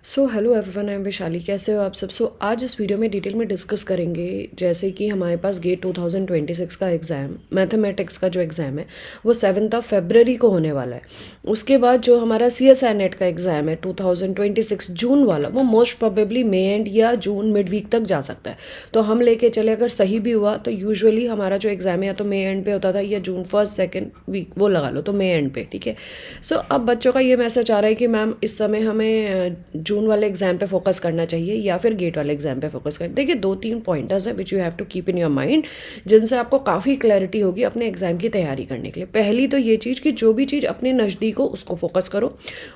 So hello everyone, I am Vaishali. कैसे हो आप सब? आज इस वीडियो में डिटेल में डिस्कस करेंगे जैसे कि हमारे पास गेट 2026 का एग्ज़ाम, मैथमेटिक्स का जो एग्ज़ाम है वो 7 फरवरी को होने वाला है। उसके बाद जो हमारा CSI नेट का एग्ज़ाम है 2026 जून वाला, वो मोस्ट प्रोबेबली मई एंड या जून मिड वीक तक जा सकता है। तो हम लेके चले, अगर सही भी हुआ तो यूजुअली हमारा जो एग्ज़ाम है या तो मई एंड पे होता था या जून फर्स्ट सेकेंड वीक, वो लगा लो तो मई एंड पे, ठीक है। अब बच्चों का ये मैसेज आ रहा है कि मैम इस समय हमें जून वाले एग्जाम पे फोकस करना चाहिए या फिर गेट वाले एग्जाम पे फोकस करना। देखिए, 2-3 पॉइंटर्स है which you have to keep in your mind, जिनसे आपको काफ़ी क्लैरिटी होगी अपने एग्जाम की तैयारी करने के लिए। पहली तो ये चीज़ कि जो भी चीज़ अपने नज़दीक हो उसको फोकस करो,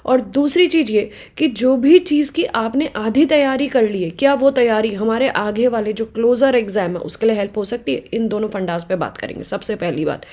और दूसरी चीज़ ये कि जो भी चीज़ की आपने आधी तैयारी कर ली है, क्या वो तैयारी हमारे आगे वाले जो क्लोजर एग्जाम है उसके लिए हेल्प हो सकती है। इन दोनों फंडास पे बात करेंगे। सबसे पहली बात,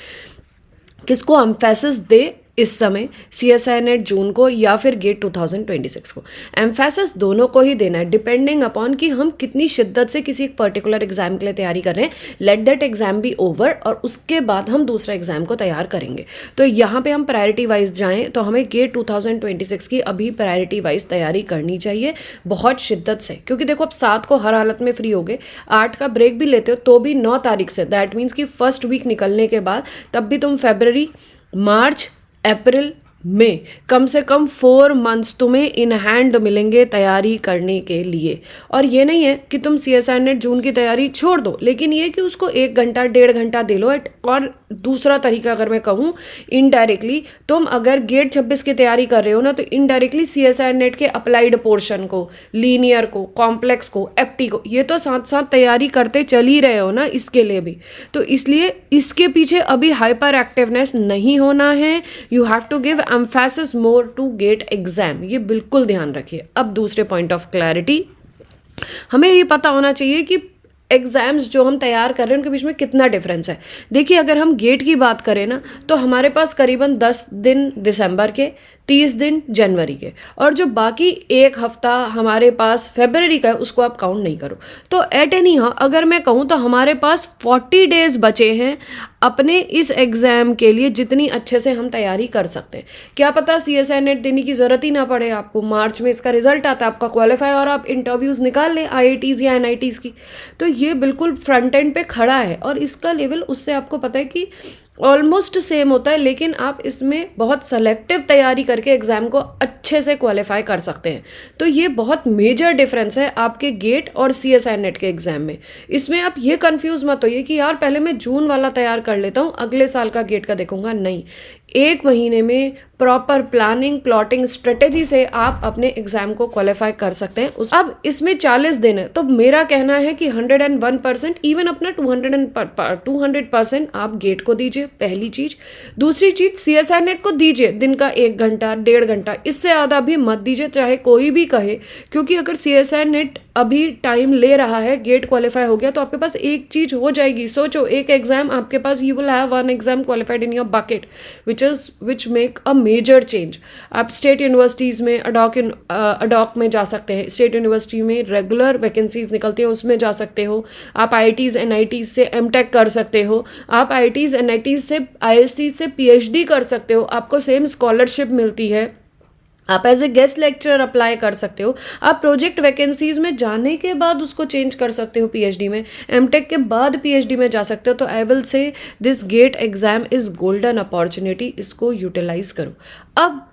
किसको एम्फेसिस दे इस समय, CSI नेट जून को या फिर गेट 2026 को। एम्फेसिस दोनों को ही देना है, डिपेंडिंग अपॉन कि हम कितनी शिद्दत से किसी एक पर्टिकुलर एग्जाम के लिए तैयारी कर रहे हैं। Let that exam be over और उसके बाद हम दूसरा एग्जाम को तैयार करेंगे। तो यहाँ पे हम प्रायोरिटी वाइज जाएँ तो हमें गेट 2026 की अभी प्रायोरिटी वाइज तैयारी करनी चाहिए बहुत शिद्दत से, क्योंकि देखो अब 7 को हर हालत में फ्री हो गए, 8 का ब्रेक भी लेते हो तो भी 9 तारीख से, दैट मीन्स कि फर्स्ट वीक निकलने के बाद तब भी तुम फरवरी, मार्च, अप्रैल, मई, कम से कम 4 मंथ्स तुम्हें इन हैंड मिलेंगे तैयारी करने के लिए। और ये नहीं है कि तुम CSI नेट जून की तैयारी छोड़ दो, लेकिन ये कि उसको 1 घंटा 1.5 घंटा दे लो। और दूसरा तरीका अगर मैं कहूँ, इनडायरेक्टली तुम अगर गेट 26 की तैयारी कर रहे हो ना, तो इनडायरेक्टली CSI नेट के अप्लाइड पोर्शन को, लीनियर को, कॉम्प्लेक्स को, एप्टी को, ये तो साथ साथ तैयारी करते चल ही रहे हो ना इसके लिए भी। तो इसलिए इसके पीछे अभी हाइपर एक्टिवनेस नहीं होना है। You have to give emphasis more to GATE exam, ये बिल्कुल ध्यान रखिए। अब दूसरे पॉइंट ऑफ क्लैरिटी, हमें ये पता होना चाहिए कि एग्ज़ाम्स जो हम तैयार कर रहे हैं उनके बीच में कितना डिफरेंस है। देखिए, अगर हम गेट की बात करें ना, तो हमारे पास करीबन 10 दिन दिसंबर के, 30 दिन जनवरी के, और जो बाकी एक हफ्ता हमारे पास फरवरी का है उसको आप काउंट नहीं करो। तो एट एनी हाउ अगर मैं कहूँ तो हमारे पास 40 डेज़ बचे हैं अपने इस एग्ज़ाम के लिए, जितनी अच्छे से हम तैयारी कर सकते हैं। क्या पता CSI नेट देने की ज़रूरत ही ना पड़े आपको, मार्च में इसका रिजल्ट आता है, आपका क्वालिफाई और आप इंटरव्यूज़ निकाल लें IITs या NITs की। तो ये बिल्कुल फ्रंट एंड पे खड़ा है और इसका लेवल उससे आपको पता है कि ऑलमोस्ट सेम होता है, लेकिन आप इसमें बहुत सेलेक्टिव तैयारी करके एग्ज़ाम को अच्छे से क्वालिफाई कर सकते हैं। तो ये बहुत मेजर डिफरेंस है आपके गेट और CSI नेट के एग्ज़ाम में। इसमें आप ये कंफ्यूज मत होइए कि यार पहले मैं जून वाला तैयार कर लेता हूँ, अगले साल का गेट का देखूंगा। नहीं, 1 महीने में प्रॉपर प्लानिंग, प्लॉटिंग, स्ट्रेटेजी से आप अपने एग्जाम को क्वालिफाई कर सकते हैं। अब इसमें 40 दिन है, तो मेरा कहना है कि 101%, इवन अपना 200% आप गेट को दीजिए, पहली चीज़। दूसरी चीज़, CSI नेट को दीजिए दिन का 1 घंटा 1.5 घंटा, इससे ज़्यादा भी मत दीजिए, चाहे कोई भी कहे। क्योंकि अगर CSI नेट अभी टाइम ले रहा है, गेट क्वालिफाई हो गया, तो आपके पास एक चीज़ हो जाएगी। सोचो, एक एग्जाम आपके पास, you will have 1 exam qualified in your bucket, which make a major change. आप स्टेट यूनिवर्सिटीज़ में अडॉक में जा सकते हैं, स्टेट यूनिवर्सिटी में रेगुलर वैकेंसीज निकलती हैं उसमें जा सकते हो। आप IITs NITs से MTech कर सकते हो, आप IITs NITs से ISC से PhD कर सकते हो, आपको सेम स्कॉलरशिप मिलती है। आप as a guest lecturer apply कर सकते हो। आप प्रोजेक्ट वैकेंसीज में जाने के बाद उसको चेंज कर सकते हो PhD में, MTech के बाद PhD में जा सकते हो। तो I will say this GATE exam is golden opportunity, इसको यूटिलाइज करो। अब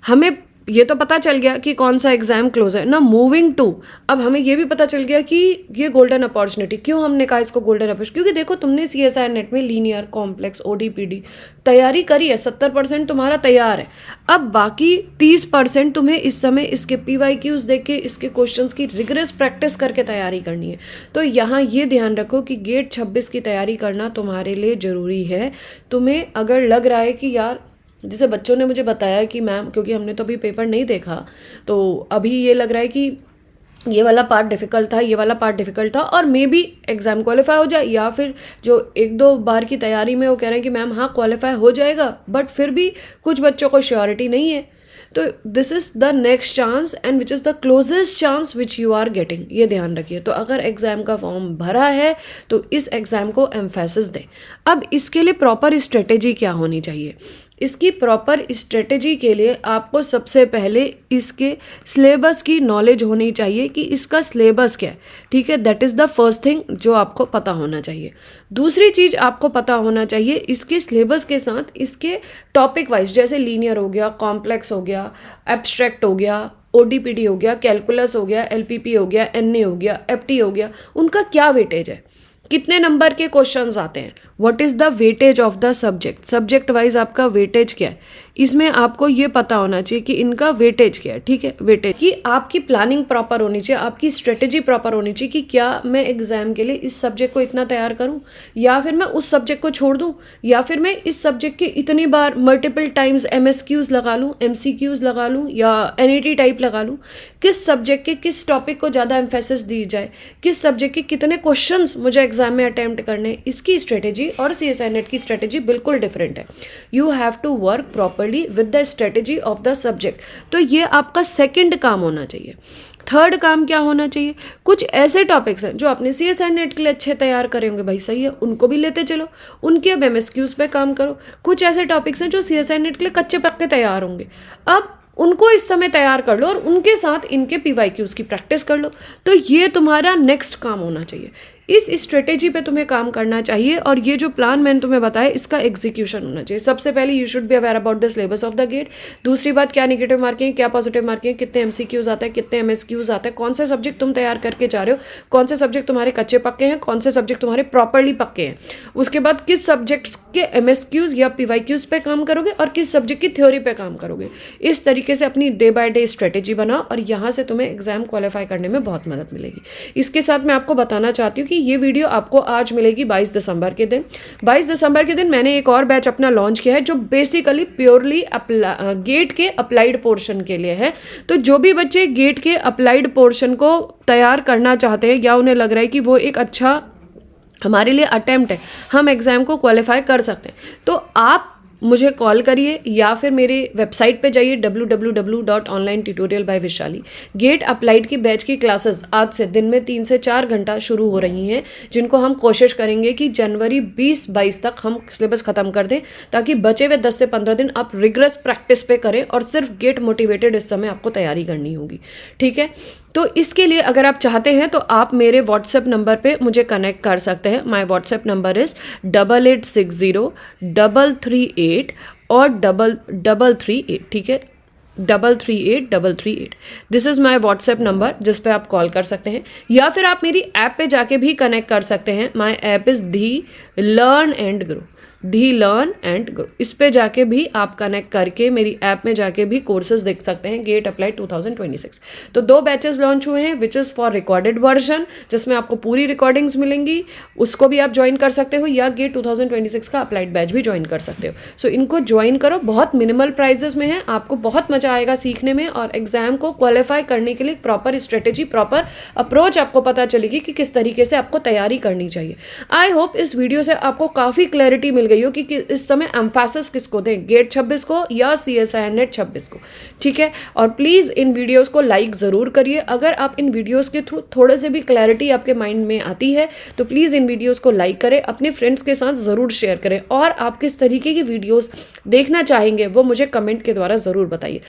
हमें ये तो पता चल गया कि कौन सा एग्जाम क्लोज है ना, मूविंग टू, अब हमें ये भी पता चल गया कि ये गोल्डन अपॉर्चुनिटी, क्यों हमने कहा इसको गोल्डन अपॉर्चुनिटी, क्योंकि देखो तुमने CSI नेट में लीनियर, कॉम्प्लेक्स, ODPD तैयारी करी है, 70% तुम्हारा तैयार है। अब बाकी 30% तुम्हें इस समय इसके PYQs देख के, इसके क्वेश्चंस की रिगरस प्रैक्टिस करके तैयारी करनी है। तो यहाँ ये ध्यान रखो कि गेट 26 की तैयारी करना तुम्हारे लिए ज़रूरी है। तुम्हें अगर लग रहा है कि यार, जैसे बच्चों ने मुझे बताया कि मैम, क्योंकि हमने तो अभी पेपर नहीं देखा, तो अभी ये लग रहा है कि ये वाला पार्ट डिफ़िकल्ट था, ये वाला पार्ट डिफ़िकल्ट था, और मे बी एग्ज़ाम क्वालिफाई हो जाए, या फिर जो 1-2 बार की तैयारी में वो कह रहे हैं कि मैम हाँ क्वालिफाई हो जाएगा, बट फिर भी कुछ बच्चों को श्योरिटी नहीं है। तो this is the next chance and which is the closest chance which you are getting, ये ध्यान रखिए। तो अगर एग्ज़ाम का फॉर्म भरा है तो इस एग्ज़ाम को एम्फेसिस दें। अब इसके लिए प्रॉपर स्ट्रेटेजी क्या होनी चाहिए, इसकी प्रॉपर स्ट्रेटेजी के लिए आपको सबसे पहले इसके सिलेबस की नॉलेज होनी चाहिए कि इसका सिलेबस क्या है, ठीक है। That is the first thing जो आपको पता होना चाहिए। दूसरी चीज़ आपको पता होना चाहिए इसके सिलेबस के साथ इसके टॉपिक वाइज, जैसे लीनियर हो गया, कॉम्प्लेक्स हो गया, एब्स्ट्रैक्ट हो गया, ओडीपीडी हो गया, कैलकुलस हो गया, एलपीपी हो गया, एनए हो गया, एफटी हो गया, उनका क्या वेटेज है, कितने नंबर के क्वेश्चंस आते हैं, what is the weightage of the subject, subject wise आपका वेटेज क्या है, इसमें आपको ये पता होना चाहिए कि इनका वेटेज क्या है, ठीक है। वेटेज कि आपकी प्लानिंग प्रॉपर होनी चाहिए, आपकी स्ट्रेटेजी प्रॉपर होनी चाहिए कि क्या मैं एग्जाम के लिए इस सब्जेक्ट को इतना तैयार करूं, या फिर मैं उस सब्जेक्ट को छोड़ दूं, या फिर मैं इस सब्जेक्ट के इतनी बार मल्टीपल टाइम्स एमएसक्यूज लगा लूं, एमसीक्यूज लगा लूं, या एनईटी टाइप लगा लूं। किस सब्जेक्ट के किस टॉपिक को ज़्यादा एम्फेसिस दी जाए, किस सब्जेक्ट के कितने क्वेश्चंस मुझे एग्जाम में अटैम्प्ट करने, इसकी स्ट्रेटेजी और CSI नेट की स्ट्रेटेजी बिल्कुल डिफरेंट है। You have to work properly with the strategy of the subject. तो ये आपका सेकंड काम होना चाहिए। थर्ड काम क्या होना चाहिए, कुछ ऐसे टॉपिक्स हैं जो अपने CSI नेट के लिए अच्छे तैयार करेंगे, भाई सही है, उनको भी लेते चलो, उनके अब MSQs पे काम करो। कुछ ऐसे टॉपिक्स हैं जो CSI नेट के लिए कच्चे पक्के तैयार होंगे, अब उनको इस समय तैयार कर लो और उनके साथ इनके PYQs की प्रैक्टिस कर लो। तो ये तुम्हारा नेक्स्ट काम होना चाहिए। इस स्ट्रेटेजी पे तुम्हें काम करना चाहिए और ये जो प्लान मैंने तुम्हें बताया इसका एग्जीक्यूशन होना चाहिए। सबसे पहले you should be aware about the syllabus of the GATE. दूसरी बात, क्या नेगेटिव मार्किंग, क्या पॉजिटिव मार्किंग, कितने MCQs आते हैं, कितने MSQs आते हैं, कौन से सब्जेक्ट तुम तैयार करके जा रहे हो, कौन से सब्जेक्ट तुम्हारे कच्चे पक्के हैं, कौन से सब्जेक्ट तुम्हारे प्रॉपरली पक्के हैं। उसके बाद किस सब्जेक्ट्स के MSQs या PYQs पे काम करोगे और किस सब्जेक्ट की थ्योरी पे काम करोगे। इस तरीके से अपनी डे बाय डे स्ट्रेटेजी बनाओ और यहाँ से तुम्हें एग्जाम क्वालिफाई करने में बहुत मदद मिलेगी। इसके साथ मैं आपको बताना चाहती हूँ कि ये वीडियो आपको आज मिलेगी 22 दिसंबर के दिन। 22 दिसंबर के दिन मैंने एक और बैच अपना लॉन्च किया है जो बेसिकली प्योरली गेट के अप्लाइड पोर्शन के लिए है। तो जो भी बच्चे गेट के अप्लाइड पोर्शन को तैयार करना चाहते हैं या उन्हें लग रहा है कि वो एक अच्छा हमारे लिए अटेम्प्ट है, हम एग्ज़ाम को क्वालिफाई कर सकते हैं, तो आप मुझे कॉल करिए या फिर मेरे वेबसाइट पे जाइए www.onlinetutorialbyvishali। गेट अप्लाइड की बैच की क्लासेस आज से दिन में 3 से 4 घंटा शुरू हो रही हैं, जिनको हम कोशिश करेंगे कि जनवरी 20-22 तक हम सिलेबस ख़त्म कर दें, ताकि बचे हुए 10 से 15 दिन आप रिग्रेस प्रैक्टिस पे करें और सिर्फ गेट मोटिवेटेड इस समय आपको तैयारी करनी होगी, ठीक है। तो इसके लिए अगर आप चाहते हैं तो आप मेरे व्हाट्सएप नंबर पे मुझे कनेक्ट कर सकते हैं। माय व्हाट्सएप नंबर इज़ 8860-338 और 338, ठीक है, 338-338। This is my WhatsApp number जिस पे आप कॉल कर सकते हैं, या फिर आप मेरी ऐप पे जाके भी कनेक्ट कर सकते हैं। माय ऐप इज़ धी लर्न एंड ग्रो, धी लर्न एंड ग्रो। इस पे जाके भी आप कनेक्ट करके मेरी ऐप में जाके भी कोर्सेज देख सकते हैं गेट अप्लाइड 2026। तो 2 बैचेस लॉन्च हुए हैं, which is for recorded version, जिसमें आपको पूरी रिकॉर्डिंग्स मिलेंगी, उसको भी आप ज्वाइन कर सकते हो, या गेट 2026 का अप्लाइड बैच भी ज्वाइन कर सकते हो। सो इनको ज्वाइन करो, बहुत मिनिमल प्राइजेस में है, आपको बहुत मजा आएगा सीखने में और एग्जाम को क्वालिफाई करने के लिए प्रॉपर स्ट्रेटेजी, प्रॉपर अप्रोच आपको पता चलेगी कि किस तरीके से आपको तैयारी करनी चाहिए। आई होप इस वीडियो से आपको काफ़ी क्लैरिटी मिल गई हो कि इस समय एम्फेसिस किसको दें, गेट 26 को या CSI नेट 26 को, ठीक है। और प्लीज़ इन वीडियोस को लाइक ज़रूर करिए। अगर आप इन वीडियोस के थ्रू थोड़े से भी क्लैरिटी आपके माइंड में आती है तो प्लीज़ इन वीडियोस को लाइक करें, अपने फ्रेंड्स के साथ ज़रूर शेयर करें, और आप किस तरीके की वीडियोज़ देखना चाहेंगे वो मुझे कमेंट के द्वारा ज़रूर बताइए।